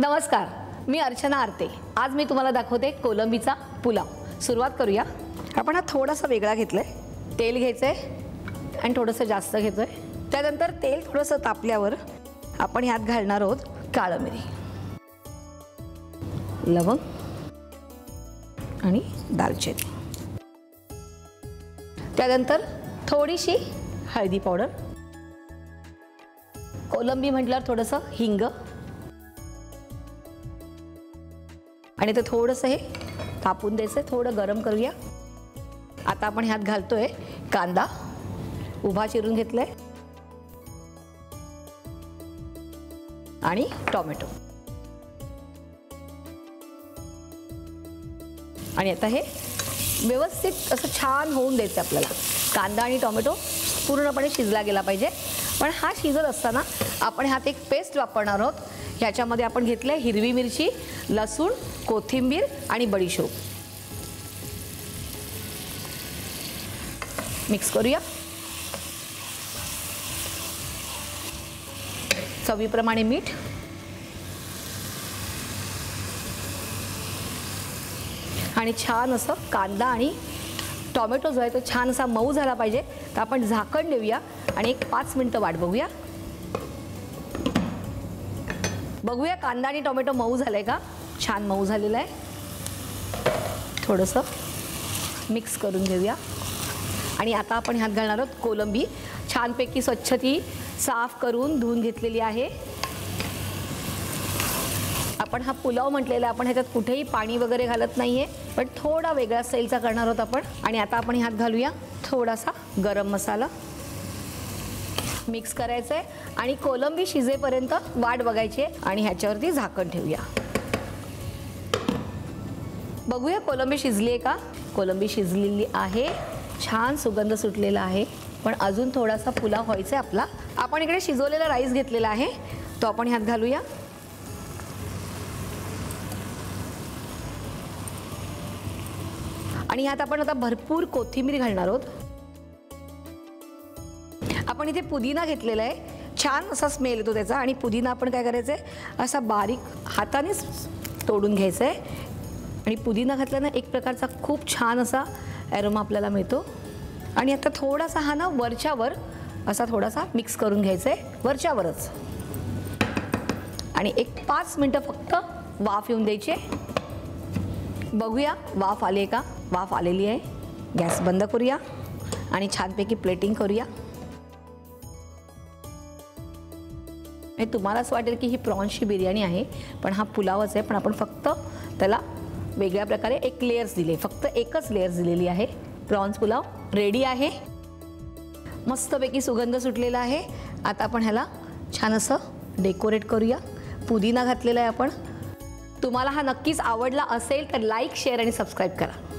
नमस्कार, मी अर्चना आरते। आज मी तुम्हाला दाखवते कोलंबीचा पुलाव। सुरुवात करूया। आपण हा थोडासा वेगळा घेतलाय। तेल घ्यायचंय आणि थोडंसं जास्त घेतोय। त्यानंतर तेल थोडंसं तापल्यावर आपण यात घालणार आहोत काळी मिरी, लवंग आणि दालचिनी। त्यानंतर थोडीशी हळदी पावडर, कोलंबी म्हटल्यावर थोडंसं हिंग आणि ते थोडंसं हे तापून द्यायचं, थोडं गरम करूया। आता आपण ह्यात घालतोय कांदा उभा चिरून घेतलाय आणि टोमॅटो, आणि आता हे व्यवस्थित असं छान होऊन द्यायचं आपल्याला। कांदा आणि टोमॅटो पूर्णपणे शिजला गेला पाहिजे। पण हा शिजत असताना आपण ह्यात एक पेस्ट वापरणार आहोत। ह्याच्यामध्ये आपण घेतले हिरवी मिरची, लसूण, कोथिंबीर आणि बडीशोप। मिक्स करूया। चवीप्रमाणे मीठ, आणि छान असं कांदा आणि टोमॅटो जो आहे तो छान असा मऊ झाला पाहिजे। तर आपण झाकण देऊया आणि एक 5 मिनिटं वाट बघूया। बघूया कांदा आणि टोमॅटो मऊ झाले का? छान मऊ झालेला आहे। थोडंसं मिक्स करून घेऊया आणि आता आपण ह्यात घालणार आहोत कोलंबी। छानपैकी स्वच्छ ती साफ करून धुवून घेतलेली आहे। आपण हा पुलाव म्हटलेला, आपण ह्याच्यात कुठेही पाणी वगैरे घालत नाहीये, पण थोडा वेगळा स्टाईलचा करणार आहोत आपण। आणि आता आपण ह्यात घालूया थोडासा गरम मसाला, मिक्स करायचं आहे आणि कोलंबी शिजेपर्यंत वाट बघायची आहे आणि ह्याच्यावरती झाकण ठेवूया। बघूया कोलंबी शिजली आहे का? कोलंबी शिजलेली आहे, छान सुगंध सुटलेला आहे, पण अजून थोडासा पुलाव व्हायचा आहे आपला। आपण इकडे शिजवलेला राईस घेतलेला आहे, तो आपण ह्यात घालूया। आणि ह्यात आपण आता भरपूर कोथिंबीर घालणार आहोत। आपण इथे पुदिना घेतलेला आहे, छान असा स्मेल येतो त्याचा। आणि पुदिना आपण काय करायचं आहे, असा बारीक हातानेच तोडून घ्यायचं आहे। आणि पुदिना घातल्यानं एक प्रकारचा खूप छान असा ॲरोमा आपल्याला मिळतो। आणि आता थोडासा हा ना वरच्यावर असा थोडासा मिक्स करून घ्यायचा आहे, वरच्यावरच। आणि एक 5 मिनिटं फक्त वाफ येऊन द्यायची। बघूया वाफ आली आहे का? वाफ आलेली आहे। गॅस बंद करूया आणि छानपैकी प्लेटिंग करूया। तुम्हाला असं वाटेल की ही प्रॉन्सची बिर्याणी आहे, पण हा पुलावच आहे। पण आपण फक्त त्याला वेगळ्या प्रकारे एक लेयर्स दिले, फक्त एकच लेयर्स दिलेली आहे। प्रॉन्स पुलाव रेडी आहे, मस्तपैकी सुगंध सुटलेला आहे। आता आपण ह्याला छान असं डेकोरेट करूया। पुदिना घातलेला आहे आपण। तुम्हाला हा नक्कीच आवडला असेल तर लाईक, शेअर आणि सबस्क्राईब करा।